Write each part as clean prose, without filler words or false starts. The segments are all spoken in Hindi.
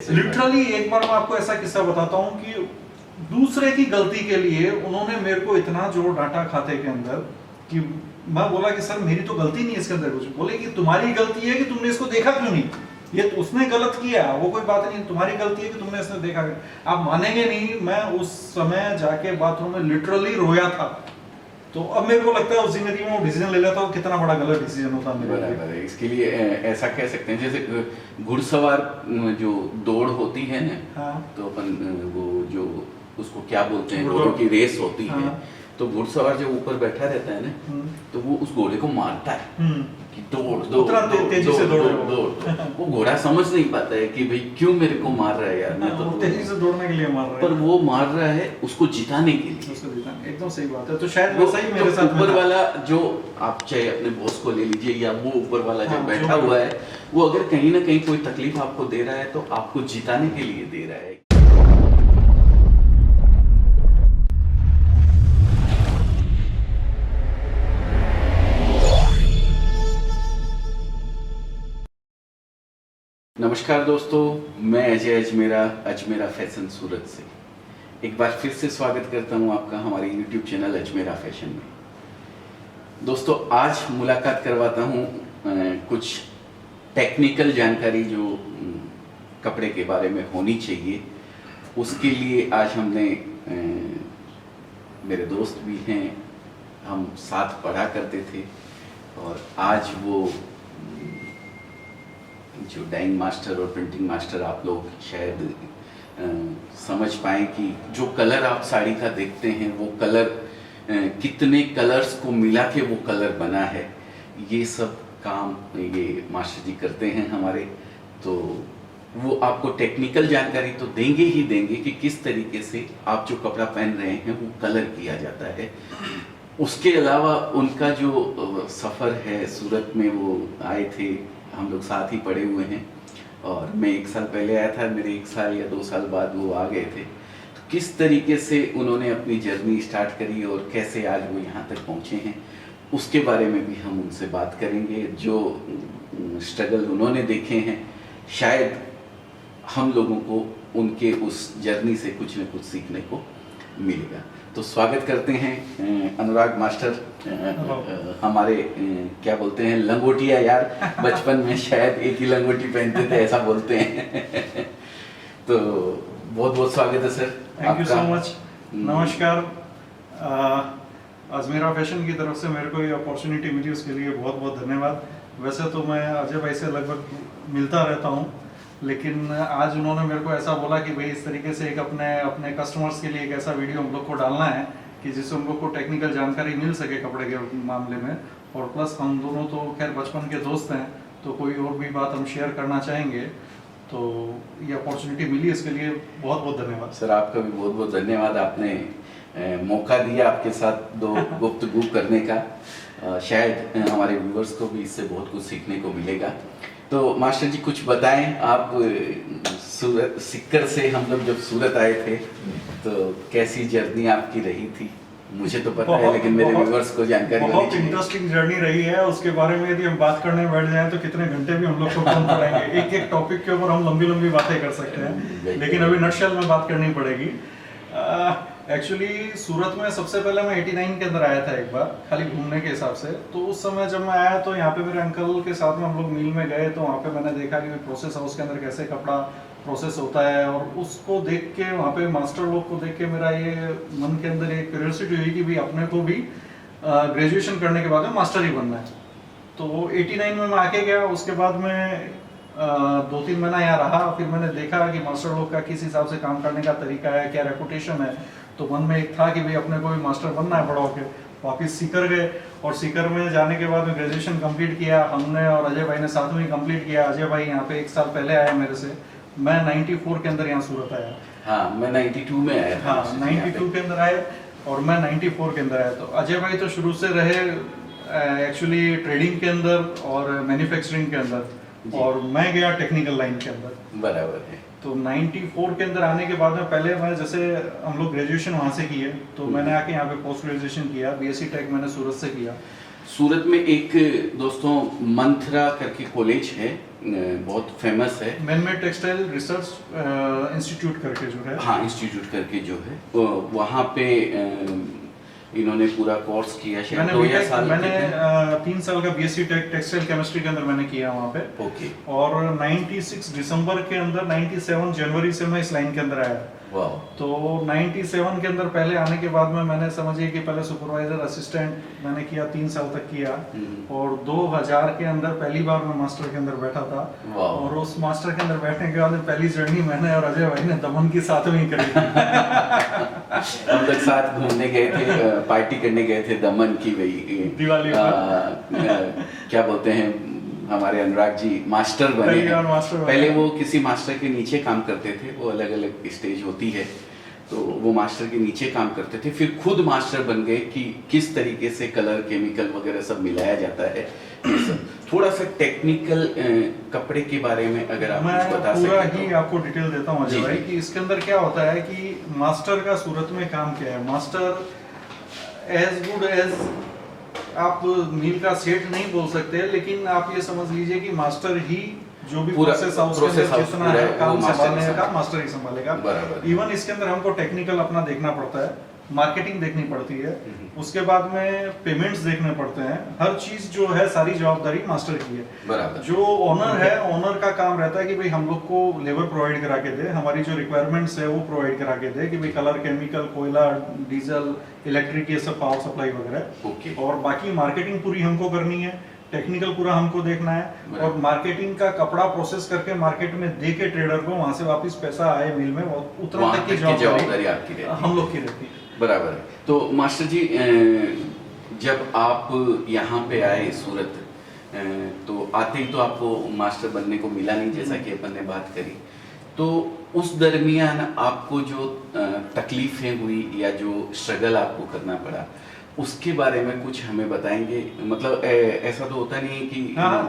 लिटरली एक बार मैं आपको ऐसा किस्सा बताता हूँ कि दूसरे की गलती के लिए उन्होंने मेरे को इतना जोर डांटा खाते के अंदर कि मैं बोला कि सर मेरी तो गलती नहीं है इसके अंदर कुछ। बोले कि तुम्हारी गलती है कि तुमने इसको देखा क्यों नहीं, ये तो उसने गलत किया, वो कोई बात नहीं, तुम्हारी गलती है कि तुमने इसने देखा। आप मानेंगे नहीं, मैं उस समय जाके बाथरूम में लिटरली रोया था। तो अब मेरे को लगता है उस जिंदगी में वो डिसीजन ले लेता हूँ, कितना बड़ा गलत डिसीजन होता है मेरे लिए। इसके लिए ऐसा कह सकते हैं जैसे घुड़सवार जो दौड़ होती है ना, हाँ। तो अपन वो जो उसको क्या बोलते हैं, घोड़ों की रेस होती है। तो घुड़सवार जब ऊपर बैठा रहता है ना, तो वो उस घोड़े को मारता है कि दौड़ दौड़ तेजी से दौड़ दौड़। वो घोड़ा समझ नहीं पाता है कि भाई क्यों मेरे को मार रहा है यार, मैं तो तेजी से दौड़ने के लिए मार रहा है, पर वो मार रहा है उसको जिताने के लिए। उसको जिताने, एकदम सही बात है। तो शायद वैसा ही मेरे साथ ऊपर वाला जो, आप चाहे अपने बॉस को ले लीजिए या वो ऊपर वाला जो बैठा हुआ है, वो अगर कहीं ना कहीं कोई तकलीफ आपको दे रहा है तो आपको जिताने के लिए दे रहा है। नमस्कार दोस्तों, मैं अजय अजमेरा फैशन सूरत से एक बार फिर से स्वागत करता हूं आपका हमारे YouTube चैनल अजमेरा फैशन में। दोस्तों, आज मुलाकात करवाता हूं कुछ टेक्निकल जानकारी जो कपड़े के बारे में होनी चाहिए। उसके लिए आज हमने मेरे दोस्त भी हैं, हम साथ पढ़ा करते थे, और आज वो जो डाइंग मास्टर और प्रिंटिंग मास्टर आप लोग शायद समझ पाएँ कि जो कलर आप साड़ी का देखते हैं वो कलर कितने कलर्स को मिला के वो कलर बना है, ये सब काम ये मास्टर जी करते हैं हमारे। तो वो आपको टेक्निकल जानकारी तो देंगे ही देंगे कि किस तरीके से आप जो कपड़ा पहन रहे हैं वो कलर किया जाता है। उसके अलावा उनका जो सफ़र है, सूरत में वो आए थे, हम लोग साथ ही पढ़े हुए हैं, और मैं 1 साल पहले आया था, मेरे 1 साल या 2 साल बाद वो आ गए थे। तो किस तरीके से उन्होंने अपनी जर्नी स्टार्ट करी और कैसे आज वो यहाँ तक पहुँचे हैं, उसके बारे में भी हम उनसे बात करेंगे। जो स्ट्रगल उन्होंने देखे हैं, शायद हम लोगों को उनके उस जर्नी से कुछ न कुछ सीखने को मिलेगा। तो स्वागत करते हैं अनुराग मास्टर, हमारे क्या बोलते हैं, लंगोटिया यार। बचपन में शायद एक ही लंगोटी पहनते थे, ऐसा बोलते हैं। तो बहुत बहुत स्वागत है sir. Thank you so much. नमस्कार। अजमेरा फैशन की तरफ से मेरे को ये अपॉर्चुनिटी मिली, उसके लिए बहुत बहुत धन्यवाद। वैसे तो मैं अजय भाई से लगभग मिलता रहता हूँ, लेकिन आज उन्होंने मेरे को ऐसा बोला कि भाई इस तरीके से एक अपने कस्टमर्स के लिए एक ऐसा वीडियो हम लोग को डालना है कि जिससे हम लोग को टेक्निकल जानकारी मिल सके कपड़े के मामले में, और प्लस हम दोनों तो खैर बचपन के दोस्त हैं, तो कोई और भी बात हम शेयर करना चाहेंगे। तो ये अपॉर्चुनिटी मिली, इसके लिए बहुत बहुत धन्यवाद सर। आपका भी बहुत बहुत धन्यवाद, आपने मौका दिया आपके साथ दो गुफ्तगू करने का। शायद हमारे व्यूवर्स को भी इससे बहुत कुछ सीखने को मिलेगा। तो मास्टर जी कुछ बताएं, आप सूरत सिक्कर से हम लोग जब सूरत आए थे तो कैसी जर्नी आपकी रही थी? मुझे तो पता है, लेकिन मेरे व्यूअर्स को जानकारी बहुत इंटरेस्टिंग जर्नी रही है। उसके बारे में यदि हम बात करने बैठ जाएं तो कितने घंटे भी हम लोग को कम पड़ेंगे। एक एक टॉपिक के ऊपर हम लंबी लंबी बातें कर सकते हैं, लेकिन अभी नटशेल में बात करनी पड़ेगी। एक्चुअली सूरत में सबसे पहले मैं 89 के अंदर आया था एक बार, खाली घूमने के हिसाब से। तो उस समय जब मैं आया तो यहाँ पे मेरे अंकल के साथ में हम लोग मिल में गए, तो वहाँ पे मैंने देखा कि प्रोसेस हाउस के अंदर कैसे कपड़ा प्रोसेस होता है, और उसको देख के, वहाँ पे मास्टर लोग को देख के मेरा ये मन के अंदर एक क्यूरियोसिटी हुई कि भाई अपने को भी ग्रेजुएशन करने के बाद में मास्टर ही बनना है। तो 89 में मैं आके गया। उसके बाद में 2-3 महीना यहाँ रहा। फिर मैंने देखा कि मास्टर लोग का किस हिसाब से काम करने का तरीका है, क्या रेपुटेशन है। तो मन में एक था कि भाई अपने को भी मास्टर बनना है बड़ा होके। वापस सीकर गए, और सीकर में जाने के बाद में ग्रेजुएशन कंप्लीट किया हमने, और अजय भाई ने साथ में ही कंप्लीट किया। अजय भाई यहाँ पे 1 साल पहले आया मेरे से। मैं 94 के अंदर यहाँ सूरत आया। हाँ, मैं 92 में आया। हाँ, 92 के अंदर आए, और मैं 94 के अंदर आया। तो अजय भाई तो शुरू से रहे एक्चुअली ट्रेडिंग के अंदर और मैन्युफैक्चरिंग के अंदर, और मैं गया टेक्निकल लाइन के अंदर। बराबर है। तो 94 के अंदर आने के बाद में पहले मैं, जैसे हम लोग ग्रेजुएशन वहाँ से किए, तो मैंने आके यहाँ पे पोस्ट ग्रेजुएशन किया। BSc टेक मैंने सूरत से किया। सूरत में एक दोस्तों मंथरा करके कॉलेज है, बहुत फेमस है। मैनमेड टेक्सटाइल रिसर्च इंस्टीट्यूट करके जो है, हाँ, इंस्टीट्यूट करके जो है, वहाँ पे इन्होंने पूरा कोर्स किया शायद 2 या साल। मैंने 3 साल का बीएससी टेक्सटाइल केमिस्ट्री के अंदर मैंने किया वहाँ पे। ओके। और 96 दिसंबर के अंदर 97 जनवरी से मैं इस लाइन के अंदर आया। वाह। तो 97 के अंदर पहले आने के बाद में मैंने समझिए कि पहले सुपरवाइजर असिस्टेंट मैंने किया, 3 साल तक किया। और 2000 के अंदर पहली बार मैं मास्टर के अंदर बैठा था। और उस मास्टर के अंदर बैठने के बाद पहली जर्नी मैंने और अजय भाई ने दमन की साथ में ही करी थी। हम लोग साथ घूमने गए थे, पार्टी करने गए थे दमन की, वही दिवाली क्या बोलते हैं, हमारे अनुराग जी मास्टर बने हैं। पहले वो किसी मास्टर के नीचे काम करते थे, वो अलग अलग स्टेज होती है, तो वो मास्टर के नीचे काम करते थे, फिर खुद मास्टर बन गए कि किस तरीके से कलर केमिकल वगैरह सब मिलाया जाता है। ये सब थोड़ा सा टेक्निकल कपड़े के बारे में अगर आप कुछ बता सकें। पूरा ही आपको डिटेल देता हूँ अजय भाई कि इसके अंदर क्या होता है कि मास्टर का सूरत में काम क्या है। मास्टर एज गुड एज आप मील का सेठ नहीं बोल सकते, लेकिन आप ये समझ लीजिए कि मास्टर ही जो भी प्रोसेस हाउस के अंदर जितना है काम संभालने का मास्टर ही संभालेगा। इवन इसके अंदर हमको टेक्निकल अपना देखना पड़ता है, मार्केटिंग देखनी पड़ती है, उसके बाद में पेमेंट्स देखने पड़ते हैं। हर चीज जो है सारी जवाबदारी मास्टर की है। बराबर। जो ओनर है, ओनर का काम रहता है कि भाई हम लोग को लेबर प्रोवाइड करा के दे, हमारी जो रिक्वायरमेंट्स है वो प्रोवाइड करा के दे कि भाई कलर, केमिकल, कोयला, डीजल, इलेक्ट्रिक, ये सब पावर सप्लाई वगैरह। और बाकी मार्केटिंग पूरी हमको करनी है, टेक्निकल पूरा हमको देखना है, और मार्केटिंग का कपड़ा प्रोसेस करके मार्केट में दे के ट्रेडर को वहां से वापस पैसा आए मिल में, उतना तक की जवाबदारी आपकी रहती है, हम लोग की रहती है। बराबर है। तो मास्टर जी, जब आप यहाँ पे आए सूरत, तो आते ही तो आपको मास्टर बनने को मिला नहीं, जैसा कि अपन ने बात करी। तो उस दरमियान आपको जो तकलीफें हुई या जो स्ट्रगल आपको करना पड़ा, उसके बारे में कुछ हमें बताएंगे। मतलब ऐसा तो होता नहीं है कि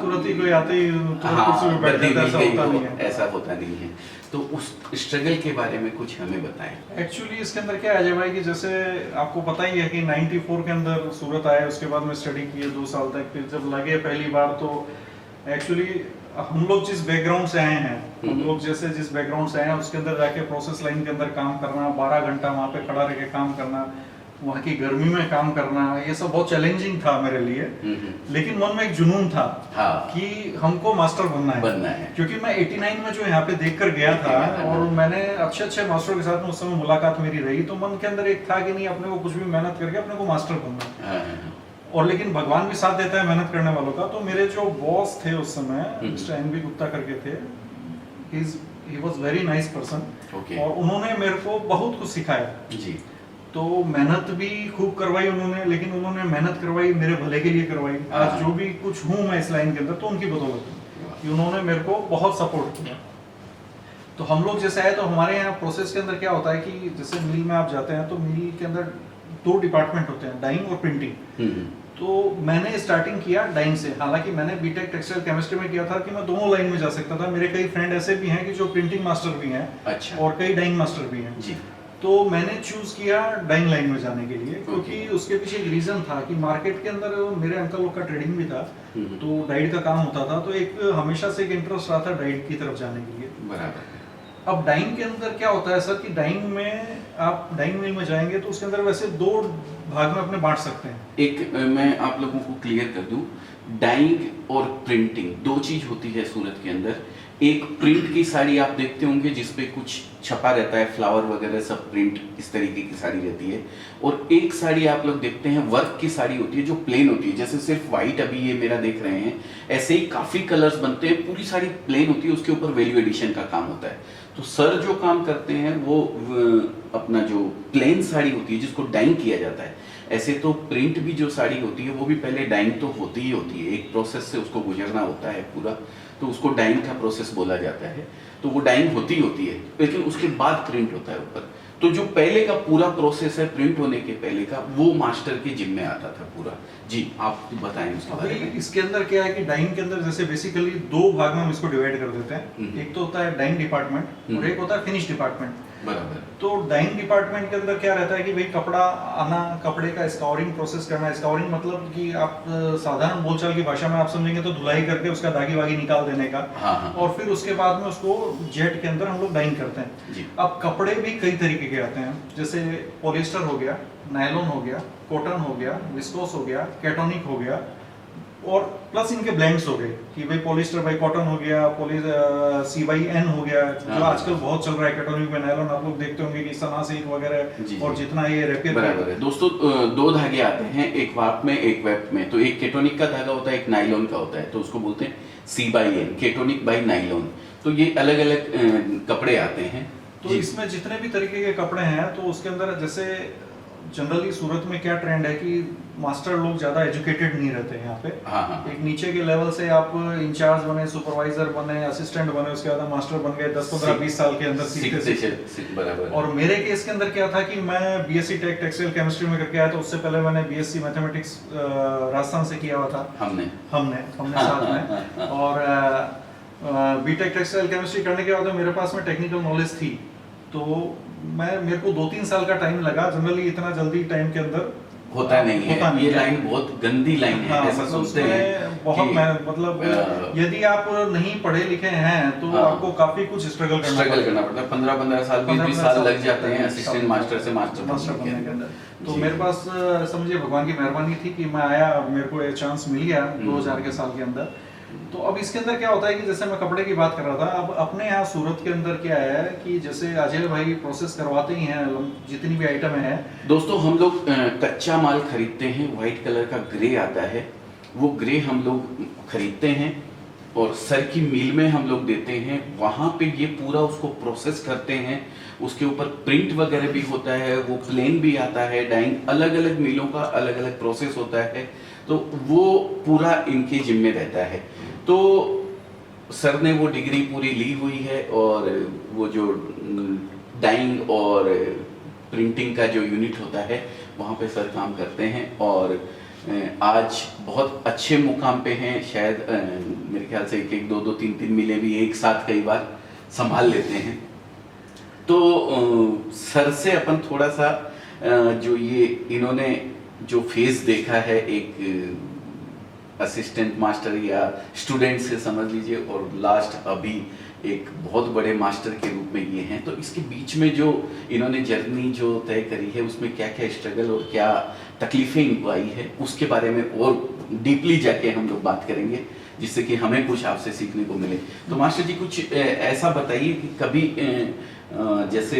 तुरंत ही कोई आते ही कुर्सी पे बैठ जाता है, ऐसा होता नहीं है। ऐसा होता नहीं है। तो उस स्ट्रगल के बारे में कुछ हमें बताएं। एक्चुअली इसके अंदर क्या है अजय भाई कि जैसे आपको पता ही है कि 94 के अंदर सूरत आए, उसके बाद में स्टडी किए 2 साल तक। फिर जब लगे पहली बार, तो एक्चुअली हम लोग जिस बैकग्राउंड से आए हैं, हम लोग जैसे जिस बैकग्राउंड से आए हैं, उसके अंदर जाके प्रोसेस लाइन के अंदर काम करना, 12 घंटा वहाँ पे खड़ा रह के काम करना, वहाँ की गर्मी में काम करना, ये सब बहुत चैलेंजिंग था मेरे लिए। लेकिन मन में एक जुनून था कि हमको मास्टर बनना है। क्योंकि मैं 89 में जो यहाँ पे देख कर गया था, और मैंने अच्छे मास्टरों के साथ में उस समय मुलाकात मेरी रही, तो मन के अंदर एक था कि नहीं, अपने को कुछ भी मेहनत करके अपने को मास्टर बनना है। और लेकिन भगवान भी साथ देता है मेहनत करने वालों का। तो मेरे जो बॉस थे उस समय, मिस्टर एनबी गुप्ता करके थे, he was very nice person, और उन्होंने मेरे को बहुत कुछ सिखाया जी। तो मेहनत भी खूब करवाई उन्होंने, लेकिन उन्होंने मेहनत करवाई मेरे भले के लिए करवाई। आज जो भी कुछ हूँ मैं इस लाइन के अंदर, तो उनकी बदौलत कि उन्होंने मेरे को बहुत सपोर्ट किया। तो हम लोग जैसे आए, तो हमारे यहाँ प्रोसेस के अंदर क्या होता है कि जैसे मिल में आप जाते हैं, तो मिल के अंदर 2 डिपार्टमेंट होते हैं, डाइंग और प्रिंटिंग। तो मैंने स्टार्टिंग किया डाइंग से। हालांकि मैंने बीटेक टेक्सटाइल केमिस्ट्री में किया था कि मैं दोनों लाइन में जा सकता था। मेरे कई फ्रेंड ऐसे भी हैं कि जो प्रिंटिंग मास्टर भी हैं, और कई डाइंग मास्टर भी हैं जी। तो मैंने चूज किया डाइंग लाइन में जाने के लिए, क्योंकि उसके पीछे एक रीजन था कि मार्केट के अंदर मेरे अंकल लोग का ट्रेडिंग भी था, तो डाइट का काम होता था, तो एक हमेशा से एक इंटरेस्ट रहा था डाइट की तरफ जाने के लिए। बराबर। अब डाइंग के अंदर क्या होता है सर कि डाइंग में आप डाइंग मिल में जाएंगे तो उसके अंदर वैसे 2 भाग में अपने बांट सकते हैं। एक मैं आप लोगों को क्लियर कर दूं, डाइंग और प्रिंटिंग 2 चीज होती है सूरत के अंदर। एक प्रिंट की साड़ी आप देखते होंगे जिसपे कुछ छपा रहता है, फ्लावर वगैरह सब प्रिंट इस तरीके की साड़ी रहती है, और एक साड़ी आप लोग देखते हैं वर्क की साड़ी होती है जो प्लेन होती है, जैसे सिर्फ व्हाइट अभी ये मेरा देख रहे हैं, ऐसे ही काफी कलर्स बनते हैं, पूरी साड़ी प्लेन होती है, उसके ऊपर वैल्यू एडिशन का काम होता है। तो सर जो काम करते हैं वो अपना जो प्लेन साड़ी होती है जिसको डाइंग किया जाता है, ऐसे तो प्रिंट भी जो साड़ी होती है वो भी पहले डाइंग तो होती ही होती है, एक प्रोसेस से उसको गुजरना होता है पूरा, तो उसको डाइंग का प्रोसेस बोला जाता है। तो वो डाइंग होती है, लेकिन उसके बाद प्रिंट होता है ऊपर। तो जो पहले का पूरा प्रोसेस है प्रिंट होने के पहले का, वो मास्टर के जिम्मे आता था पूरा। जी आप बताएं उसके बारे में। इसके अंदर क्या है कि डाइंग के अंदर जैसे बेसिकली 2 भाग में हम इसको डिवाइड कर देते हैं। एक तो होता है डाइंग डिपार्टमेंट और एक होता है फिनिश डिपार्टमेंट। बराबर। तो डाइंग डिपार्टमेंट के अंदर क्या रहता है कि भाई कपड़ा आना, कपड़े का स्कॉरिंग प्रोसेस करना। स्कॉरिंग मतलब कि आप साधारण बोलचाल की भाषा में आप समझेंगे तो धुलाई करके उसका दागी वागी निकाल देने का। हाँ। और फिर उसके बाद में उसको जेट के अंदर हम लोग डाइंग करते हैं जी। अब कपड़े भी कई तरीके के आते हैं, जैसे पॉलिएस्टर हो गया, नायलॉन हो गया, कॉटन हो गया, विस्कोस हो गया, कैटोनिक हो गया, और प्लस इनके ब्लेंड्स हो गए कि भाई पॉलिएस्टर बाई कॉटन हो गया, C/N हो गया, जो आजकल बहुत चल रहा है। कैटोनिक में नायलॉन आप लोग देखते होंगे कि सना सिल्क वगैरह, और जितना ये रेपियर। बराबर है दोस्तों, दो धागे आते हैं, एक वार्प में एक वेब में। तो एक केटोनिक का धागा होता है, एक नायलॉन का होता है, तो उसको बोलते हैं C/N, केटोनिक बाई नायलॉन। तो ये अलग अलग कपड़े आते हैं। तो इसमें जितने भी तरीके के कपड़े हैं, तो उसके अंदर जैसे जनरली सूरत में क्या ट्रेंड है कि मास्टर लोग ज्यादा एजुकेटेड नहीं रहते हैं यहाँ पे। हाँ। एक नीचे के लेवल से आप इंचार्ज बने, सुपरवाइजर बने, असिस्टेंट बने, उसके बाद मास्टर बन गए 10-15-20 साल के अंदर सीखते। बराबर। और मेरे केस के अंदर क्या था कि मैं BSc टेक्सटाइल केमिस्ट्री में करके आया, तो उससे पहले मैंने BSc मैथमेटिक्स राजस्थान से किया हुआ था। हमने साथ में। और B.Tech टेक्सटाइल केमिस्ट्री करने के बाद मेरे पास में टेक्निकल नॉलेज थी, तो मेरे को 2-3 साल का टाइम लगा। जनरली इतना जल्दी टाइम के अंदर होता नहीं है। ये लाइन बहुत गंदी लाइन है, ऐसा सोचते हैं बहुत। मतलब यदि आप नहीं पढ़े लिखे हैं तो आपको काफी कुछ स्ट्रगल करना पड़ता है। 15 साल 20 साल लग जाते हैं असिस्टेंट मास्टर से मास्टर बनने के अंदर। तो मेरे पास समझिए भगवान की मेहरबानी थी कि मैं आया, मेरे को ये चांस मिल गया 2000 के साल के अंदर। तो अब इसके अंदर क्या होता है कि जैसे मैं कपड़े की बात कर रहा था, अब अपने यहाँ सूरत के अंदर क्या है कि जैसे अजय भाई प्रोसेस करवाते ही हैं जितनी भी आइटम है। दोस्तों हम लोग कच्चा माल खरीदते हैं, व्हाइट कलर का ग्रे आता है, वो ग्रे हम लोग खरीदते हैं और सर की मिल में हम लोग देते हैं। वहाँ पे ये पूरा उसको प्रोसेस करते हैं, उसके ऊपर प्रिंट वगैरह भी होता है, वो प्लेन भी आता है, डाइंग, अलग अलग मिलों का अलग अलग प्रोसेस होता है, तो वो पूरा इनके जिम्मे रहता है। तो सर ने वो डिग्री पूरी ली हुई है, और वो जो डाइंग और प्रिंटिंग का जो यूनिट होता है वहाँ पे सर काम करते हैं, और आज बहुत अच्छे मुकाम पे हैं। शायद मेरे ख्याल से 1-1, 2-2, 3-3 मिलें भी एक साथ कई बार संभाल लेते हैं। तो सर से अपन थोड़ा सा जो ये इन्होंने जो फेज देखा है एक असिस्टेंट मास्टर या स्टूडेंट से समझ लीजिए, और लास्ट अभी एक बहुत बड़े मास्टर के रूप में ये हैं, तो इसके बीच में जो इन्होंने जर्नी जो तय करी है उसमें क्या क्या स्ट्रगल और क्या तकलीफें इनको आई है उसके बारे में और डीपली जाके हम लोग बात करेंगे, जिससे कि हमें कुछ आपसे सीखने को मिले। तो मास्टर जी कुछ ऐसा बताइए कि कभी जैसे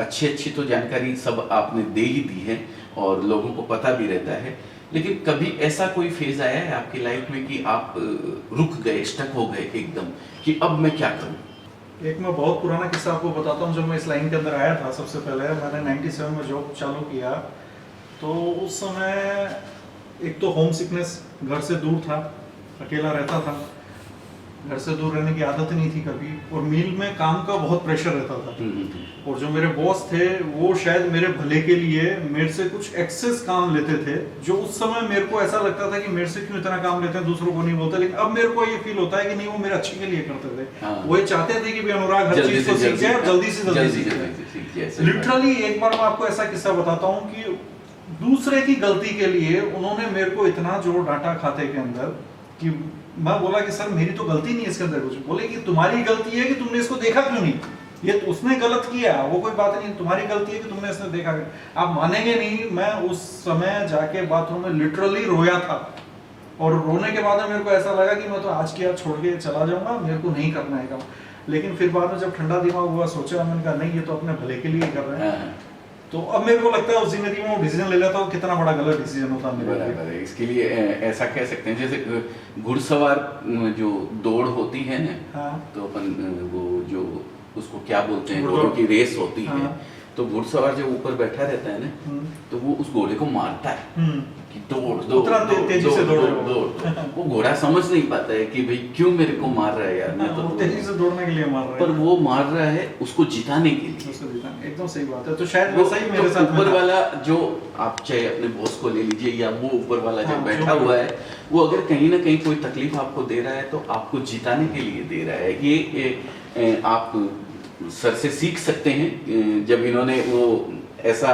अच्छी तो जानकारी सब आपने दे ही दी है और लोगों को पता भी रहता है, लेकिन कभी ऐसा कोई फेज आया है आपकी लाइफ में कि आप रुक गए, स्टक हो गए एकदम कि अब मैं क्या करूं? एक मैं बहुत पुराना किस्सा आपको बताता हूं। जब मैं इस लाइन के अंदर आया था, सबसे पहले मैंने 97 में जॉब चालू किया, तो उस समय एक तो होम सिकनेस, घर से दूर था, अकेला रहता था, घर से दूर रहने की आदत नहीं थी कभी, और मिल में काम का बहुत प्रेशर रहता था। और जो मेरे बॉस थे वो शायद मेरे भले के लिए मेरे से कुछ एक्सेस काम लेते थे, जो उस समय मेरे को ऐसा लगता था कि मेरे से क्यों इतना काम लेते हैं, दूसरों को नहीं बोलते। लेकिन अब मेरे को ये फील होता है कि नहीं, वो मेरे अच्छे के लिए करते थे। वो ये चाहते थे कि भी अनुराग हर चीज को सीख जाए, जल्दी से जल्दी सीख जाए। लिटरली एक बार मैं आपको ऐसा किस्सा बताता हूँ कि दूसरे की गलती के लिए उन्होंने मेरे को इतना जोर डांटा खाते के अंदर कि मैं बोला कि सर मेरी तो गलती नहीं है इसके अंदर कुछ। बोले कि तुम्हारी गलती है कि तुमने इसको देखा क्यों नहीं, ये तो उसने गलत किया, वो कोई बात नहीं, तुम्हारी गलती है कि तुमने इसने देखा। आप मानेंगे नहीं, मैं उस समय जाके बाथरूम में लिटरली रोया था, और रोने के बाद मेरे को ऐसा लगा कि मैं तो आज की आज छोड़ के चला जाऊंगा, मेरे को नहीं करना है काम। लेकिन फिर बाद में जब ठंडा दिमाग हुआ, सोचा, मैंने कहा नहीं, ये तो अपने भले के लिए कर रहे हैं। तो अब मेरे को लगता है उस जिंदगी में वो डिसीजन ले लेता हूँ, कितना बड़ा गलत डिसीजन होता है मेरे लिए। इसके लिए ऐसा कह सकते हैं जैसे घुड़सवार जो दौड़ होती है ना, तो अपन वो जो उसको क्या बोलते हैं, घोड़ों की रेस होती है, तो घुड़सवार जब ऊपर बैठा रहता है ना, तो वो उस घोड़े को मारता है कि दौड़ तेजी से दौड़। वो घोड़ा समझ नहीं पाता है कि भाई क्यों मेरे को मार रहा है यार, मैं तो तेजी से दौड़ने के लिए मार रहा है, पर वो मार रहा है उसको जिताने के लिए। एकदम सही बात है। तो शायद वैसा ही मेरे साथ ऊपर वाला जो, आप चाहे अपने बॉस को ले लीजिए या वो ऊपर वाला जो बैठा हुआ है, वो अगर कहीं ना कहीं कोई तकलीफ आपको दे रहा है तो आपको जिताने के लिए दे रहा है। ये आप सर से सीख सकते हैं जब इन्होंने वो ऐसा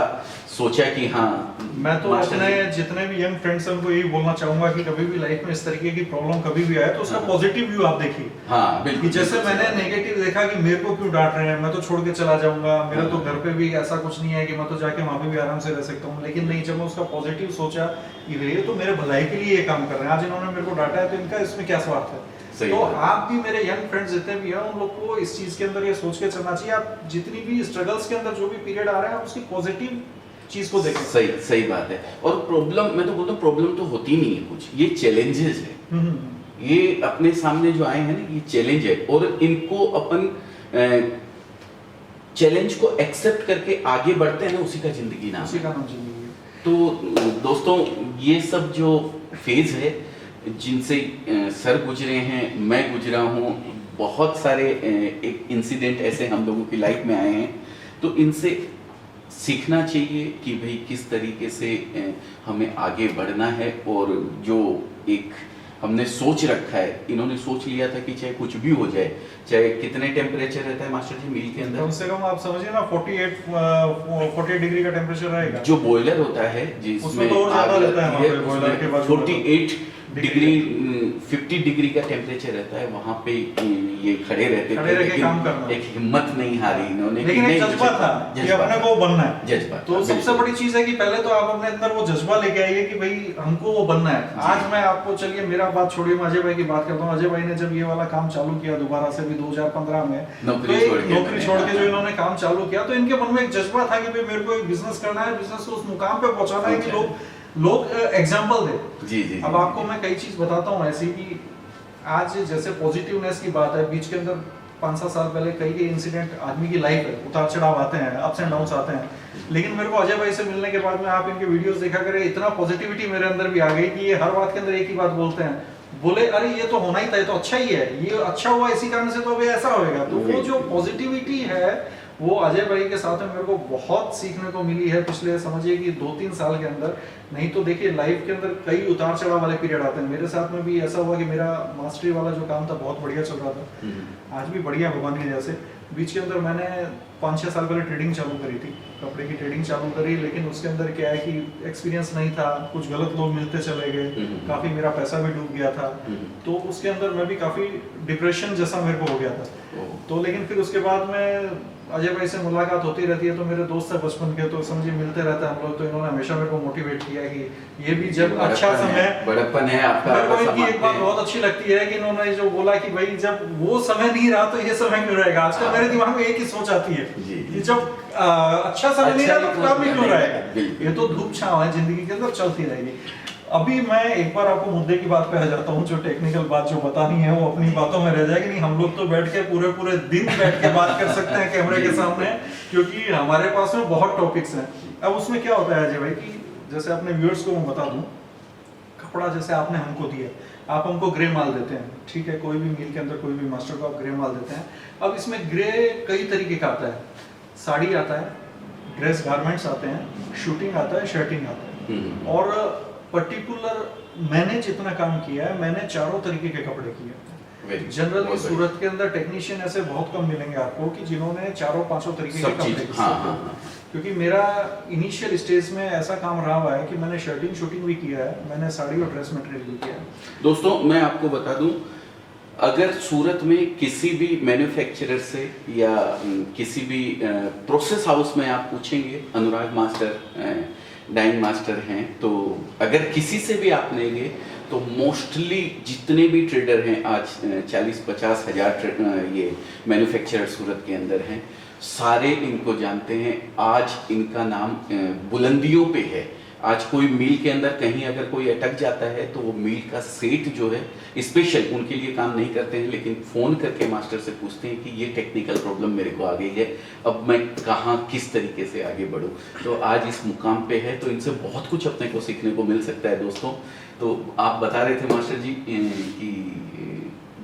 सोचा कि हाँ। मैं तो मास्टर अपने जी- जितने भी यंग फ्रेंड्स हैं उनको यही बोलना चाहूंगा कि कभी भी लाइफ में इस तरीके की प्रॉब्लम कभी भी आए तो उसका हाँ। पॉजिटिव व्यू आप देखिए। हाँ कि बिल्कुल। जैसे बिल्कुल मैंने सही बात। नेगेटिव देखा कि मेरे को क्यों डांट रहे हैं, मैं तो छोड़ के चला जाऊंगा, मेरा तो हाँ। घर पे भी ऐसा कुछ नहीं है कि मैं तो जाके वहां पे भी आराम से रह सकता हूँ। लेकिन नहीं, जब मैं उसका पॉजिटिव सोचा कि ये तो मेरे भलाई के लिए ये काम कर रहे हैं, आज इन्होंने मेरे को डांटा है तो इनका इसमें क्या स्वार्थ है। सही तो बात है। आप भी, मेरे यंग फ्रेंड्स जितने भी हैं, उन लोग को इस चीज के अंदर ये सोच के चलना चाहिए, आप जितनी भी स्ट्रगल्स के अंदर जो भी पीरियड आ रहे हैं आप उसकी पॉजिटिव चीज को देखें। सही सही बात है। और प्रॉब्लम, मैं तो बोलता हूँ प्रॉब्लम तो होती नहीं है कुछ, ये चैलेंजेस है। ये अपने सामने जो आए हैं ना, ये चैलेंज है, और इनको अपन चैलेंज को एक्सेप्ट करके आगे बढ़ते हैं ना, उसी का जिंदगी नाम उसी है। का नाम जिंदगी है। तो दोस्तों, ये सब जो फेज है जिनसे सर गुजरे हैं, मैं गुजरा हूँ, बहुत सारे एक इंसिडेंट ऐसे हम लोगों की लाइफ में आए हैं, तो इनसे सीखना चाहिए कि भाई किस तरीके से हमें आगे बढ़ना है। और जो एक हमने सोच रखा है, इन्होंने सोच लिया था कि चाहे कुछ भी हो जाए, चाहे कितने टेम्परेचर रहता है मास्टर जी मिल के कम अंदर, से कम आप समझिए ना 48 डिग्री का टेम्परेचर रहेगा। जो बॉयलर होता है जिसमें उसमें तो और ज्यादा आग रहता है लगती वहाँ पे, बॉयलर के बाद 48 डिग्री 50 डिग्री का टेम्परेचर रहता है, वहाँ पे ये खड़े रहते खड़े रह के लेकिन काम करना। एक हिम्मत नहीं हारी इन्होंने, लेकिन कि एक नहीं, जज्बा था कि जज्बा अपने था। को बनना है। जज्बा तो था, सबसे बिल्कुल। बड़ी चीज है कि पहले तो आप अपने अंदर वो जज्बा लेके आइए कि भाई हमको वो बनना है। आज मैं आपको, चलिए मेरा बात छोड़िए, मैं अजय भाई की बात करता हूँ। अजय भाई ने जब ये वाला काम चालू किया दोबारा से भी 2015 में, नौकरी तो छोड़ के नौकरी मैंने, छोड़ के जो हाँ। इन्होंने काम चालू किया, तो इनके मन में एक जज्बा था कि भाई मेरे को एक बिजनेस करना है, बिजनेस को उस मुकाम पे पहुंचाना है कि लोग एग्जाम्पल दे। जी जी। अब आपको मैं कई चीज बताता हूँ ऐसी कि आज जैसे पॉजिटिवनेस की बात है, बीच के अंदर 5-7 साल पहले कई इंसिडेंट, आदमी की लाइफ है, उतार चढ़ाव आते हैं, अप्स एंड डाउन्स आते हैं। लेकिन मेरे को अजय भाई से मिलने के बाद में, आप इनके वीडियोस देखा करें, इतना पॉजिटिविटी मेरे अंदर भी आ गई कि ये हर बात के अंदर एक ही बात बोलते हैं, बोले अरे ये तो होना ही था, ये तो अच्छा ही है, ये अच्छा हुआ इसी कारण से, तो अभी ऐसा होएगा। तो वो जो पॉजिटिविटी है वो अजय भाई के साथ में मेरे को बहुत सीखने को मिली है पिछले, समझिए कि 2-3 साल के अंदर। नहीं तो देखिए लाइफ के अंदर कई उतार चढ़ाव वाले पीरियड आते हैं। मेरे साथ में भी ऐसा हुआ कि मेरा मास्टरी वाला जो काम था बहुत बढ़िया चल रहा था, आज भी बढ़िया भगवान की वजह से। बीच के अंदर मैंने 5-6 साल पहले ट्रेडिंग चालू करी थी, कपड़े की ट्रेडिंग चालू करी, लेकिन उसके अंदर क्या है कि एक्सपीरियंस नहीं था, कुछ गलत लोग मिलते चले गए, काफ़ी मेरा पैसा भी डूब गया था। तो उसके अंदर मैं भी काफ़ी डिप्रेशन जैसा मेरे को हो गया था। तो लेकिन फिर उसके बाद में अजय भाई से मुलाकात होती रहती है, तो मेरे दोस्त है बचपन के, तो समझिए मिलते रहते हैं हम लोग, तो इन्होंने हमेशा मेरे को मोटिवेट किया कि ये भी जब अच्छा समय, बड़प्पन है आपका। मेरे को इनकी एक बात बहुत अच्छी लगती है कि इन्होंने जो बोला कि भाई जब वो समय नहीं रहा तो ये समय क्यों रहेगा। आजकल मेरे दिमाग में एक ही सोच आती है कि जब अच्छा समय नहीं रहा तो खराब भी क्यों रहेगा। ये तो धूप छांव है, जिंदगी के अंदर चलती रहेगी। अभी मैं एक बार आपको मुद्दे की बात पे आ जाता हूँ, जो टेक्निकल बात जो बतानी है वो अपनी बातों में रह जाएगी। नहीं, हम लोग तो बैठ के पूरे दिन बैठ के बात कर सकते हैं कैमरे के सामने, क्योंकि हमारे पास में बहुत टॉपिक्स हैं। अब उसमें क्या होता है अजय भाई कि जैसे अपने व्यूअर्स को मैं बता दूं, कपड़ा जैसे आपने हमको दिया, आप हमको ग्रे माल देते हैं, ठीक है, कोई भी मील के अंदर कोई भी मास्टर को आप ग्रे माल देते हैं। अब इसमें ग्रे कई तरीके का आता है, साड़ी आता है, ड्रेस गारमेंट्स आते हैं, शूटिंग आता है, शर्टिंग आता है। और पर्टिकुलर मैंने जितना काम किया है, मैंने चारों तरीके के कपड़े किए। जनरली सूरत के अंदर टेक्नीशियन ऐसे बहुत कम मिलेंगे आपको कि जिन्होंने 4-5 तरीके के कपड़े किए। हाँ। क्योंकि मेरा इनिशियल स्टेज में ऐसा काम रहा हुआ है कि मैंने शर्टिंग शूटिंग भी किया है, मैंने साड़ी और ड्रेस मटेरियल भी किया है। दोस्तों मैं आपको बता दूं, अगर सूरत में किसी भी मैन्युफैक्चरर से या किसी भी प्रोसेस हाउस में आप पूछेंगे, अनुराग मास्टर डाइंग मास्टर हैं, तो अगर किसी से भी आप लेंगे तो मोस्टली जितने भी ट्रेडर हैं आज 40-50 हज़ार ये मैन्युफैक्चरर सूरत के अंदर हैं, सारे इनको जानते हैं। आज इनका नाम बुलंदियों पे है। आज कोई मील के अंदर कहीं अगर कोई अटक जाता है तो वो मील का सेठ जो है स्पेशल उनके लिए काम नहीं करते हैं, लेकिन फ़ोन करके मास्टर से पूछते हैं कि ये टेक्निकल प्रॉब्लम मेरे को आ गई है, अब मैं कहाँ किस तरीके से आगे बढ़ूँ। तो आज इस मुकाम पे है, तो इनसे बहुत कुछ अपने को सीखने को मिल सकता है दोस्तों। तो आप बता रहे थे मास्टर जी कि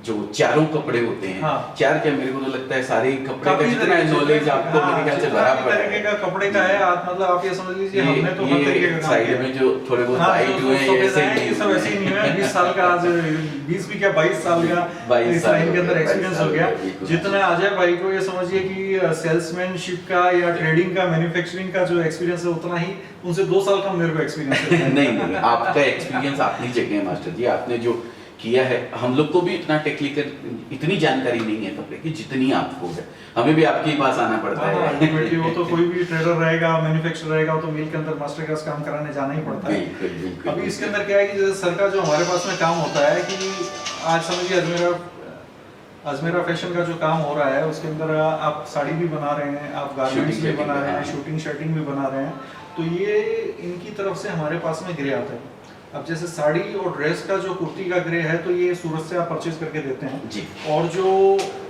जो चारों कपड़े होते हैं, हाँ। चार क्या, मेरे को तो लगता है सारे कपड़े का काफी जितना तरीके नॉलेज से, आपको मेरे ख्याल से जितना भरा भी पड़ा तरीके है। का कपड़े का है, आप मतलब आप ये समझ लीजिए हमने तो हर तरीके का काम साइड किया। में जो थोड़े बहुत हाँ, वाइट जो हुए हैं, सफेद ऐसे हैं, ये सब ऐसे ही नहीं है। 20 साल का आज 20 भी क्या 22 साल का 22 इस साल लाइन हो के अंदर गया, एक्सपीरियंस 22 हो गया। साल हो गया, जितना अजय भाई को ये समझिए कि सेल्समैनशिप का या ट्रेडिंग का, मैन्युफैक्चरिंग का जो एक्सपीरियंस है, उतना ही उनसे 2 साल कम मेरे को एक्सपीरियंस है। नहीं, आपका एक्सपीरियंस अपनी जगह है मास्टर जी, आपने जो किया है। हम लोग को भी इतना टेक्निकल, इतनी जानकारी नहीं है कपड़े की जितनी आपको है, हमें भी आपके पास आना पड़ता हाँ, है। अल्टीमेटली वो तो कोई भी ट्रेडर रहेगा, मैन्युफैक्चरर रहेगा, वो तो मिल के अंदर मास्टर क्लास काम कराने जाना ही पड़ता है। बिल्कुल बिल्कुल। अभी इसके अंदर क्या है कि जैसे सर का जो हमारे पास में काम होता है कि आज समझिए अजमेरा फैशन का जो काम हो रहा है, उसके अंदर आप साड़ी भी बना रहे हैं, आप गारमेंट्स Shooting भी shirting बना रहे हैं, हाँ। शूटिंग शर्टिंग भी बना रहे हैं, तो ये इनकी तरफ से हमारे पास में ग्रे आता है। अब जैसे साड़ी और ड्रेस का जो कुर्ती का ग्रे है, तो ये सूरत से आप परचेज करके देते हैं जी। और जो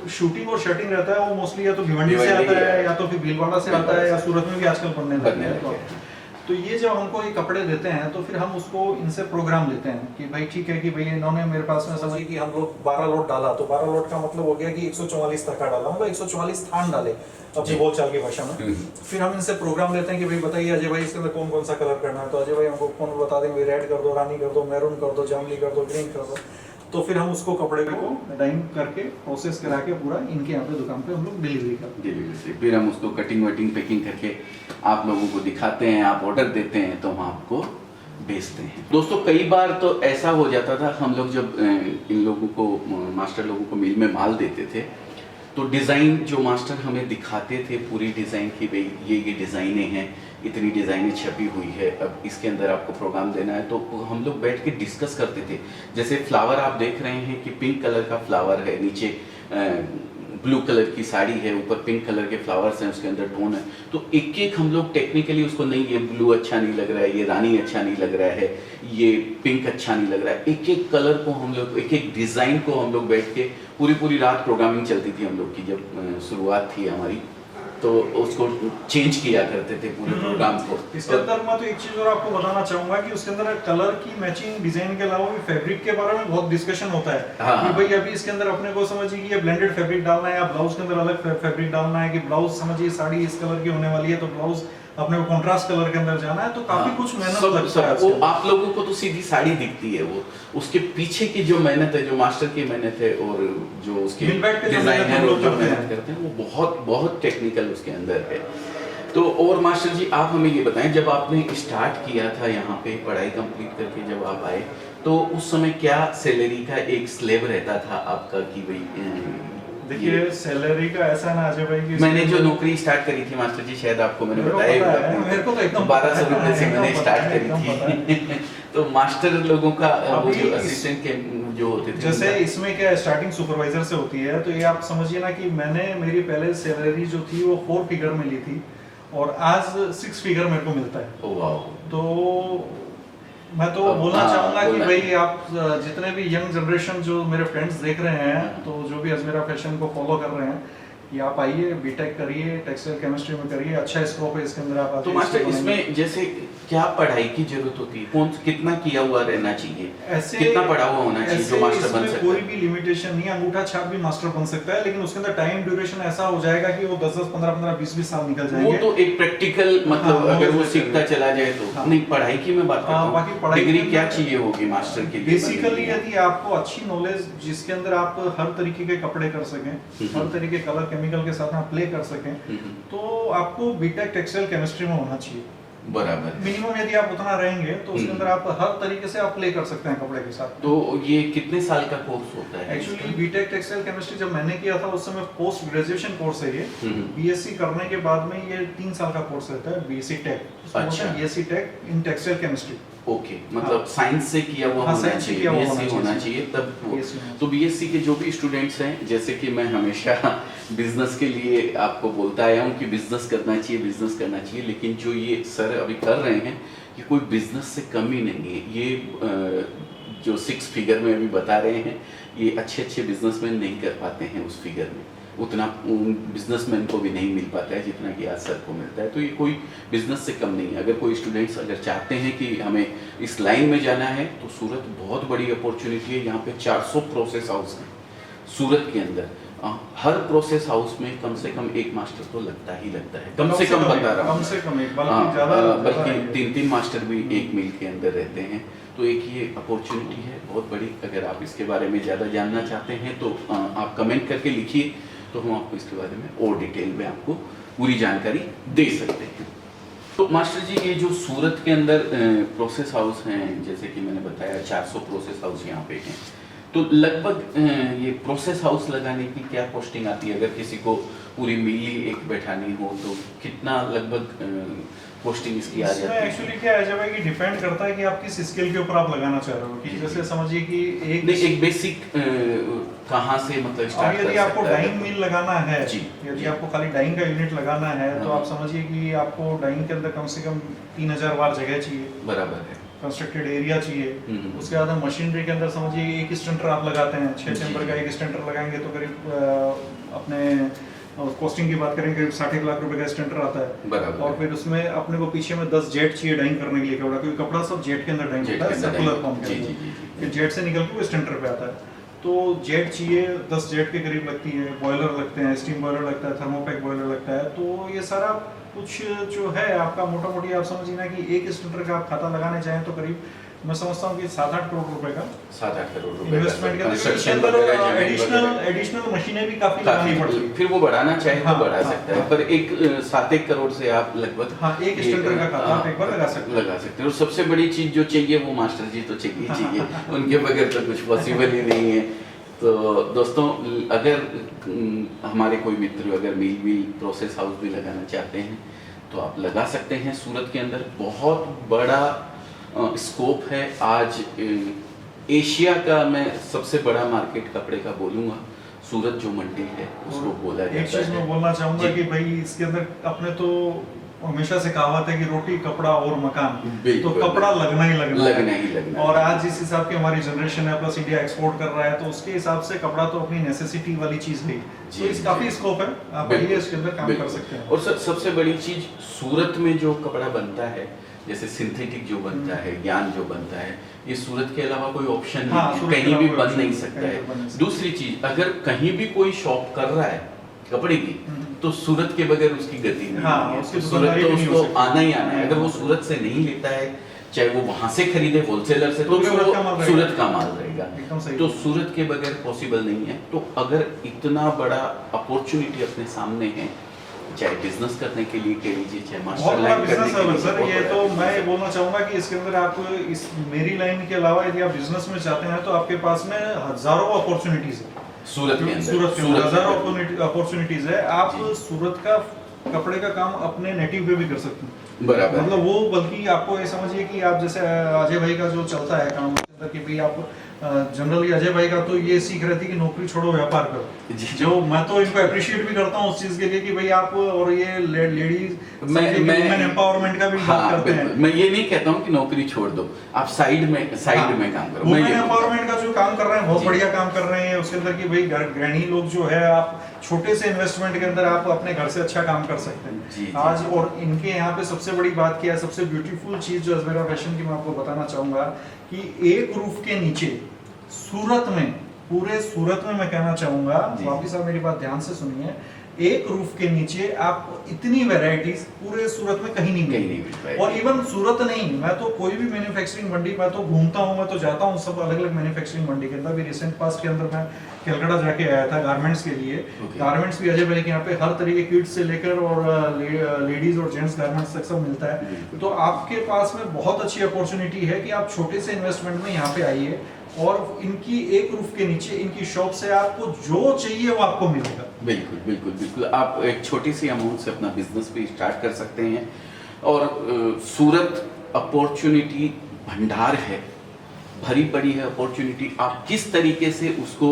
शूटिंग और शर्टिंग रहता है वो मोस्टली या तो भिवंडी से भिवंडी आता है है, या तो फिर भीलवाड़ा से आता है, या सूरत में भी आजकल बनने लगे हैं। तो ये जब हमको ये कपड़े देते हैं तो फिर हम उसको इनसे प्रोग्राम लेते हैं कि भाई ठीक है कि भाई इन्होंने मेरे पास में समझिए कि हम लोग 12 लोट डाला, तो 12 लोट का मतलब हो गया कि 144 तक का डाला, मतलब 144 थान डाले अपनी बोलचाल की भाषा में। फिर हम इनसे प्रोग्राम लेते हैं कि भाई बताइए अजय भाई इसके अंदर कौन कौन सा कलर करना है, तो अजय भाई हमको कौन बता देंगे, रेड कर दो, रानी कर दो, मैरून कर दो, जामली कर दो, ग्रीन कर दो। तो फिर हम उसको कपड़े को डाइंग करके प्रोसेस करा के पूरा इनके यहाँ पे दुकान पे हम लोग डिलीवरी करते हैं। डिलीवरी से फिर हम उसको कटिंग वटिंग पैकिंग करके आप लोगों को दिखाते हैं, आप ऑर्डर देते हैं तो हम आपको बेचते हैं। दोस्तों कई बार तो ऐसा हो जाता था, हम लोग जब इन लोगों को, मास्टर लोगों को मिल में माल देते थे, तो डिज़ाइन जो मास्टर हमें दिखाते थे पूरी डिज़ाइन की, भाई ये डिज़ाइनें हैं, इतनी डिज़ाइनें छपी हुई है, अब इसके अंदर आपको प्रोग्राम देना है, तो हम लोग बैठ के डिस्कस करते थे। जैसे फ्लावर आप देख रहे हैं कि पिंक कलर का फ्लावर है, नीचे ब्लू कलर की साड़ी है, ऊपर पिंक कलर के फ्लावर्स हैं, उसके अंदर टोन है, तो एक एक हम लोग टेक्निकली उसको, नहीं ये ब्लू अच्छा नहीं लग रहा है, ये रानी अच्छा नहीं लग रहा है, ये पिंक अच्छा नहीं लग रहा है, एक एक कलर को हम लोग, एक एक डिज़ाइन को हम लोग बैठ के पूरी रात प्रोग्रामिंग चलती थी हम लोग की, जब शुरुआत थी हमारी, तो उसको चेंज किया करते थे पूरे प्रोग्राम को। इसके अंदर मैं तो एक चीज और आपको बताना चाहूंगा कि उसके अंदर कलर की मैचिंग, डिजाइन के अलावा भी फैब्रिक के बारे में बहुत डिस्कशन होता है। हाँ, कि भाई अभी इसके अंदर अपने को समझिए कि ये ब्लेंडेड फैब्रिक डालना है, या ब्लाउज के अंदर अलग फैब्रिक डालना है, कि ब्लाउज समझिए साड़ी इस कलर की होने वाली है तो ब्लाउज अपने को कंट्रास्ट कलर के अंदर जाना है, तो काफी कुछ मेहनत लगता है। वो आप लोगों को तो सीधी साड़ी दिखती है, वो उसके पीछे की जो मेहनत है, जो मास्टर की मेहनत है, और जो उसके डिजाइनर लोग जो मेहनत करते हैं, वो बहुत टेक्निकल उसके अंदर है। तो और मास्टर जी आप हमें ये बताएं, जब आपने स्टार्ट किया था यहाँ पे पढ़ाई कंप्लीट करके जब आप आए, तो उस समय क्या सैलरी का एक स्लेब रहता था आपका कि भाई? देखिए सैलरी का ऐसा ना अजय भाई कि मैंने जो नौकरी स्टार्ट करी थी मास्टर जी, शायद आपको मैंने बताया, मेरे को तो एकदम 1200 रुपए से मैंने स्टार्ट करी थी। तो मास्टर लोगों का वो जो असिस्टेंट के जो होते थे, जैसे इसमें क्या स्टार्टिंग सुपरवाइजर से होती है, तो ये आप समझिए ना कि मैंने मेरी पहले सैलरी जो थी वो 4 फिगर में ली थी, और आज 6 फिगर मेरे को मिलता है। Oh wow. तो मैं तो बोलना चाहूंगा कि भाई आप जितने भी यंग जनरेशन जो मेरे फ्रेंड्स देख रहे हैं, तो जो भी अजमेरा फैशन को फॉलो कर रहे हैं, कि आप आइए, बीटेक करिए, टेक्सटाइल केमिस्ट्री में करिए, अच्छा स्कोप है इसके अंदर। आप तो मास्टर इसमें जैसे क्या पढ़ाई की जरूरत होती है, कौन कितना किया हुआ रहना चाहिए, ऐसे कितना पढ़ा हुआ होना चाहिए जो मास्टर बन सकता है? कोई भी लिमिटेशन नहीं, अंगूठा छाप भी मास्टर बन सकता है, लेकिन उसके अंदर टाइम ड्यूरेशन ऐसा हो जाएगा कि वो 10-10, 15-15, 20-20 साल निकल जाएंगे। वो तो एक प्रैक्टिकल मतलब अगर वो सीखता चला जाए तो। नहीं, पढ़ाई की मैं बात करता हूँ, डिग्री क्या चाहिए होगी मास्टर के लिए? बेसिकली यदि आपको अच्छी नॉलेज, जिसके अंदर आप हर तरीके के कपड़े कर सकें, हर तरीके कलर केमिकल के साथ आप प्ले कर सकें, तो आपको बीटेक टेक्सटाइल केमिस्ट्री में होना चाहिए। बराबर। मिनिमम यदि आप उतना रहेंगे तो उसके अंदर आप हर तरीके से आप प्ले कर सकते हैं कपड़े के साथ। तो ये कितने साल का कोर्स होता है? एक्चुअली बीटेक टेक्सटाइल केमिस्ट्री जब मैंने किया था उस समय पोस्ट ग्रेजुएशन कोर्स है ये। बीएससी करने के बाद में ये 3 साल का कोर्स रहता है, बीएससी टेक। अच्छा, BSc tech in textile chemistry. Okay, मतलब साइंस से किया हुआ होना चाहिए, बीएससी होना चाहिए तब वो। तो बीएससी के जो भी स्टूडेंट्स हैं, जैसे कि मैं हमेशा बिजनेस के लिए आपको बोलता आया हूँ कि बिजनेस करना चाहिए, लेकिन जो ये सर अभी कर रहे हैं कि कोई बिजनेस से कम ही नहीं है। ये जो 6 फिगर में अभी बता रहे हैं, ये अच्छे बिजनेसमैन नहीं कर पाते हैं उस फिगर में, उतना बिजनेसमैन को भी नहीं मिल पाता है जितना कि आज सर को मिलता है। तो ये कोई बिजनेस से कम नहीं है। अगर कोई स्टूडेंट्स अगर चाहते हैं कि हमें इस लाइन में जाना है, तो सूरत बहुत बड़ी अपॉर्चुनिटी है। यहाँ पे 400 प्रोसेस हाउस हैं, सूरत के अंदर हर प्रोसेस हाउस में कम से कम एक मास्टर तो लगता ही लगता है, कम से कम बता रहा हूँ, कम से कम एक, बल्कि 3-3 मास्टर भी एक मिल के अंदर रहते हैं। तो एक ये अपॉर्चुनिटी है बहुत बड़ी। अगर आप इसके बारे में ज़्यादा जानना चाहते हैं तो आप कमेंट करके लिखिए, तो हम आपको इसके बारे में और डिटेल में आपको पूरी जानकारी दे सकते हैं। तो मास्टर जी, ये जो सूरत के अंदर प्रोसेस हाउस हैं, जैसे कि मैंने बताया 400 प्रोसेस हाउस यहाँ पे हैं, तो लगभग ये प्रोसेस हाउस लगाने की क्या कॉस्टिंग आती है? अगर किसी को पूरी मिली एक बैठानी हो तो कितना लगभग कॉस्टिंग इसकी आ जाती है? एक्चुअली क्या है जब कि डिपेंड करता है कि आप किस स्केल के ऊपर आप लगाना चाह रहे हो, कि जैसे समझिए कि एक बेसिक कहाँ से मतलब स्टार्ट यदि आपको डाइंग मिल लगाना है, यदि आपको खाली डाइंग का यूनिट लगाना है तो आप समझिए कि आपको डाइंग के अंदर कम से कम 3000 बार जगह चाहिए, बराबर है, कंस्ट्रक्टेड एरिया चाहिए। उसके बाद मशीनरी के अंदर समझिए एक स्टेंटर आप लगाते हैं, 6 चैम्बर का एक स्टेंटर लगाएंगे तो करीब अपने कॉस्टिंग की बात करेंगे करीब 60 लाख रुपए का स्टेंटर आता है। बराबर। और फिर उसमें अपने को पीछे में 10 जेट चाहिए डाइंग करने के लिए कपड़ा, क्योंकि कपड़ा सब जेट के अंदर डाइंग होता है, सर्कुलर फॉर्म के अंदर, फिर जेट से निकल के वो स्टेंटर पे आता है। तो जेट चाहिए, 10 जेट के करीब लगती है, बॉयलर लगते हैं, स्टीम बॉयलर लगता है, थर्मोपैक बॉयलर लगता है। तो ये सारा कुछ जो है आपका मोटा मोटी आप समझिए ना कि एक स्टेंटर का आप खाता लगाने चाहें तो करीब मैं समझता हूँ कि 7-8 करोड़ रुपए का 7-8 करोड़ रुपए इन्वेस्टमेंट के एडिशनल मशीनें भी काफी लगानी पड़ती है। फिर वो बढ़ाना चाहे तो बढ़ा सकता है, पर एक 7-1 करोड़ से आप लगभग एक स्टेंटर का खाता आप एक बार लगा सकते हैं। और सबसे बड़ी चीज जो चाहिए वो मास्टर जी तो चाहिए उनके बगैर तो कुछ पॉसिबल ही नहीं है। तो दोस्तों, अगर हमारे कोई मित्र अगर मिल प्रोसेस हाउस भी लगाना चाहते हैं तो आप लगा सकते हैं। सूरत के अंदर बहुत बड़ा स्कोप है। आज एशिया का मैं सबसे बड़ा मार्केट कपड़े का बोलूँगा, सूरत जो मंडी है उसको बोला जाता है। एक चीज मैं बोलना चाहूँगा कि भाई इसके अंदर अपने तो हमेशा से कहावत है कि रोटी कपड़ा और मकान, तो कपड़ा लगना ही लगना। और आज जिस हिसाब की हमारी जनरेशन है, प्लस इंडिया एक्सपोर्ट कर रहा है, तो उसके हिसाब से कपड़ा तो अपनी नेसेसिटी वाली चीज है। तो इस काफी स्कोप है, आप बढ़िया इसके अंदर काम कर सकते हैं। और सबसे बड़ी चीज सूरत में जो कपड़ा बनता है, जैसे सिंथेटिक जो बनता है, यान जो बनता है, ये सूरत के अलावा कोई ऑप्शन नहीं है, कहीं भी बन नहीं सकता है। दूसरी चीज, अगर कहीं भी कोई शॉप कर रहा है कपड़े की, तो सूरत के बगैर उसकी गति नहीं है। सूरत तो उसको आना ही आना है। अगर वो सूरत से नहीं लेता है, चाहे वो वहां से खरीदे होलसेलर से, तो सूरत का माल रहेगा। तो सूरत के बगैर पॉसिबल नहीं है। तो अगर इतना बड़ा अपॉर्चुनिटी अपने सामने है, चाहे बिजनेस करने के लिए कह लीजिए, चाहे मास्टर लाइन करने के लिए, सर ये तो मैं बोलना चाहूंगा कि इसके अंदर आप इस मेरी लाइन के अलावा यदि आप बिजनेस में चाहते हैं तो आपके पास में हजारों अपॉर्चुनिटीज है। सूरत के अंदर हजारों अपॉर्चुनिटीज है। आप सूरत का कपड़े का काम अपने नेटिव पे भी कर सकते हैं, बराबर। मतलब वो, बल्कि आपको ये समझिए कि आप जैसे अजय भाई का जो चलता है काम कि भाई आप जनरली अजय भाई का तो ये सीख रहे थे कि नौकरी छोड़ो व्यापार करो, जो मैं तो इनको अप्रिशिएट भी करता हूँ उस चीज के लिए कि भाई आप, और ये लेडीज वुमेन एम्पावरमेंट का भी बात करते हैं। मैं ये नहीं कहता हूँ कि नौकरी छोड़ दो, आप साइड में काम करो। वुमेन एम्पावरमेंट का जो काम कर रहे हैं बहुत बढ़िया काम कर रहे हैं। उसके अंदर कि भाई गृहिणी लोग जो है, आप छोटे से इन्वेस्टमेंट के अंदर आप अपने घर से अच्छा काम कर सकते हैं आज। और इनके यहाँ पे सबसे बड़ी बात क्या है, सबसे ब्यूटीफुल चीज जो अजमेरा फैशन की मैं आपको बताना चाहूंगा कि एक रूफ के नीचे सूरत में, पूरे सूरत में मैं कहना चाहूंगा, वापिस आप मेरी बात ध्यान से सुनिए, एक रूफ के नीचे आप इतनी वैरायटीज पूरे सूरत में कहीं नहीं मिलेगी। और इवन सूरत नहीं, मैं तो कोई भी मैन्युफैक्चरिंग मंडी, मैं तो घूमता हूँ, मैं तो जाता हूँ सब अलग अलग मैन्युफैक्चरिंग मंडी के अंदर भी। रिसेंट पास्ट के अंदर मैं कलकत्ता जाके आया था गारमेंट्स के लिए। गारमेंट्स भी अजय भाई के यहाँ पे हर तरह के किड्स से लेकर और लेडीज और जेंट्स गारमेंट्स तक सब मिलता है। तो आपके पास में बहुत अच्छी अपॉर्चुनिटी है कि आप छोटे से इन्वेस्टमेंट में यहाँ पे आइए और इनकी एक रूफ के नीचे इनकी शॉप से आपको जो चाहिए वो आपको मिलेगा। बिल्कुल बिल्कुल बिल्कुल। आप एक छोटी सी अमाउंट से अपना बिजनेस भी स्टार्ट कर सकते हैं। और सूरत अपॉर्चुनिटी भंडार है, भरी पड़ी है अपॉर्चुनिटी। आप किस तरीके से उसको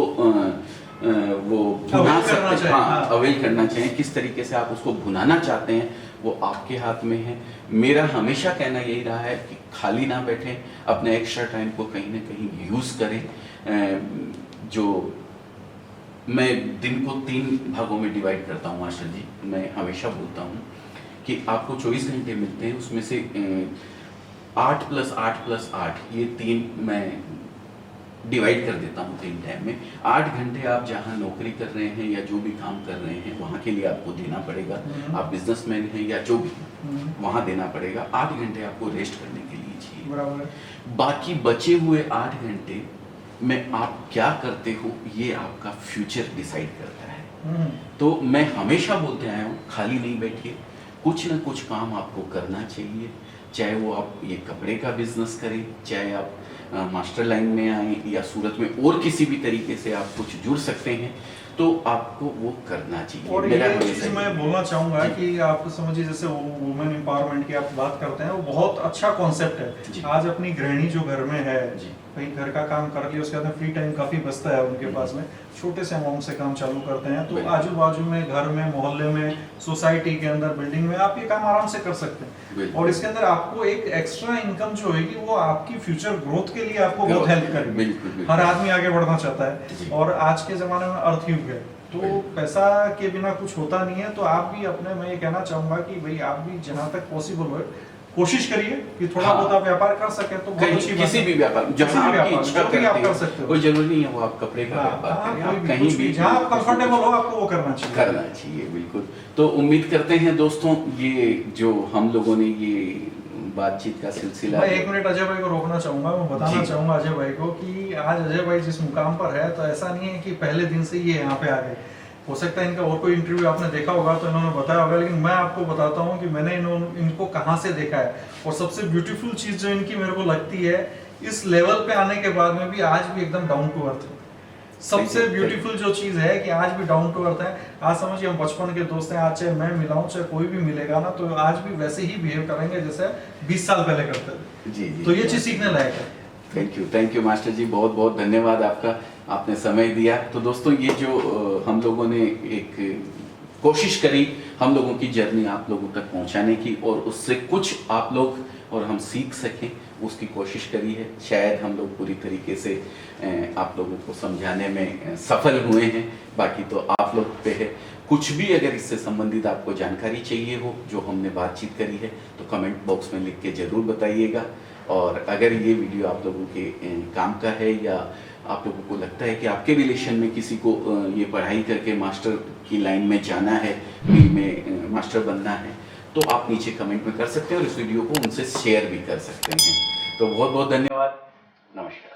वो भुना सकते हैं, अवेल करना चाहिए, किस तरीके से आप उसको भुनाना चाहते हैं, वो आपके हाथ में है। मेरा हमेशा कहना यही रहा है कि खाली ना बैठें, अपने एक्स्ट्रा टाइम को कहीं ना कहीं यूज़ करें। जो मैं दिन को 3 भागों में डिवाइड करता हूँ मास्टर जी, मैं हमेशा बोलता हूँ कि आपको 24 घंटे मिलते हैं, उसमें से 8 + 8 + 8 ये 3 मैं डिवाइड कर देता हूँ 3 टाइम में। 8 घंटे आप जहाँ नौकरी कर रहे हैं या जो भी काम कर रहे हैं वहाँ के लिए आपको देना पड़ेगा। आप बिजनेसमैन हैं या जो भी, वहाँ देना पड़ेगा। 8 घंटे आपको रेस्ट करने के लिए चाहिए। बराबर। बाकी बचे हुए 8 घंटे में आप क्या करते हो ये आपका फ्यूचर डिसाइड करता है। तो मैं हमेशा बोलते आया हूँ, खाली नहीं बैठिए, कुछ ना कुछ काम आपको करना चाहिए। चाहे वो आप ये कपड़े का बिजनेस करें, चाहे आप मास्टर लाइन में आए या सूरत में और किसी भी तरीके से आप कुछ जुड़ सकते हैं, तो आपको वो करना चाहिए। और ये चीज़ मैं बोलना चाहूँगा कि आप समझिए, जैसे वुमेन एम्पावरमेंट की आप बात करते हैं, वो बहुत अच्छा कॉन्सेप्ट है। आज अपनी गृहिणी जो घर में है, भाई घर का काम कर लिया, उसके बाद फ्री टाइम काफ़ी बचता है उनके पास में, छोटे से अमाउंट से काम चालू करते हैं, तो आजू बाजू में, घर में, मोहल्ले में, सोसाइटी के अंदर, बिल्डिंग में आप ये काम आराम से कर सकते हैं। और इसके अंदर आपको एक एक्स्ट्रा इनकम जो होगी वो आपकी फ्यूचर ग्रोथ के लिए आपको बहुत हेल्प करेगी। हर आदमी आगे बढ़ना चाहता है और आज के ज़माने में अर्थ युग है, तो पैसा के बिना कुछ होता नहीं है। तो आप भी अपने, मैं ये कहना चाहूँगा कि भाई आप भी जहाँ तक पॉसिबल हो कोशिश करिए कि थोड़ा बहुत आप व्यापार कर सके, तो बहुत अच्छी किसी भी व्यापार जहाँ आपकी इच्छा करती आप कर सकते हो। कोई जरूरी नहीं है वो आप कपड़े का व्यापार करें, आप कहीं भी जहाँ आप कंफर्टेबल हो आपको वो करना चाहिए। बिल्कुल। तो उम्मीद करते हैं दोस्तों, ये जो हम लोगों ने ये बातचीत का सिलसिला, मैं 1 मिनट अजय भाई को रोकना चाहूंगा। मैं बताना चाहूंगा अजय भाई को कि आज अजय भाई जिस मुकाम पर है, तो ऐसा नहीं है कि पहले दिन से ये यहाँ पे आ गए। हो सकता है इनका और कोई इंटरव्यू आपने देखा होगा तो इन्होंने बताया होगा, लेकिन मैं आपको बताता हूँ कि मैंने इनको कहाँ से देखा है। और सबसे ब्यूटीफुल चीज़ जो इनकी मेरे को लगती है, इस लेवल पे आने के बाद में भी आज भी एकदम डाउन टू अर्थ है। सबसे ब्यूटीफुल जो चीज़ है कि आज भी डाउन टू अर्थ है। आज समझिए हम बचपन के दोस्त हैं, आज चाहे मैं मिलाऊं चाहे कोई भी मिलेगा ना, तो आज भी वैसे ही बिहेव करेंगे जैसे 20 साल पहले करते थे। जी। तो ये चीज़ सीखने लायक है। थैंक यू मास्टर जी, बहुत बहुत धन्यवाद आपका, आपने समय दिया। तो दोस्तों, ये जो हम लोगों ने एक कोशिश करी हम लोगों की जर्नी आप लोगों तक पहुंचाने की, और उससे कुछ आप लोग और हम सीख सकें, उसकी कोशिश करी है। शायद हम लोग पूरी तरीके से आप लोगों को समझाने में सफल हुए हैं, बाकी तो आप लोग पे है। कुछ भी अगर इससे संबंधित आपको जानकारी चाहिए हो, जो हमने बातचीत करी है, तो कमेंट बॉक्स में लिख के ज़रूर बताइएगा। और अगर ये वीडियो आप लोगों के काम का है, या आप लोगों को लगता है कि आपके रिलेशन में किसी को ये पढ़ाई करके मास्टर की लाइन में जाना है, फील्ड में मास्टर बनना है, तो आप नीचे कमेंट में कर सकते हैं और इस वीडियो को उनसे शेयर भी कर सकते हैं। तो बहुत बहुत धन्यवाद। नमस्कार।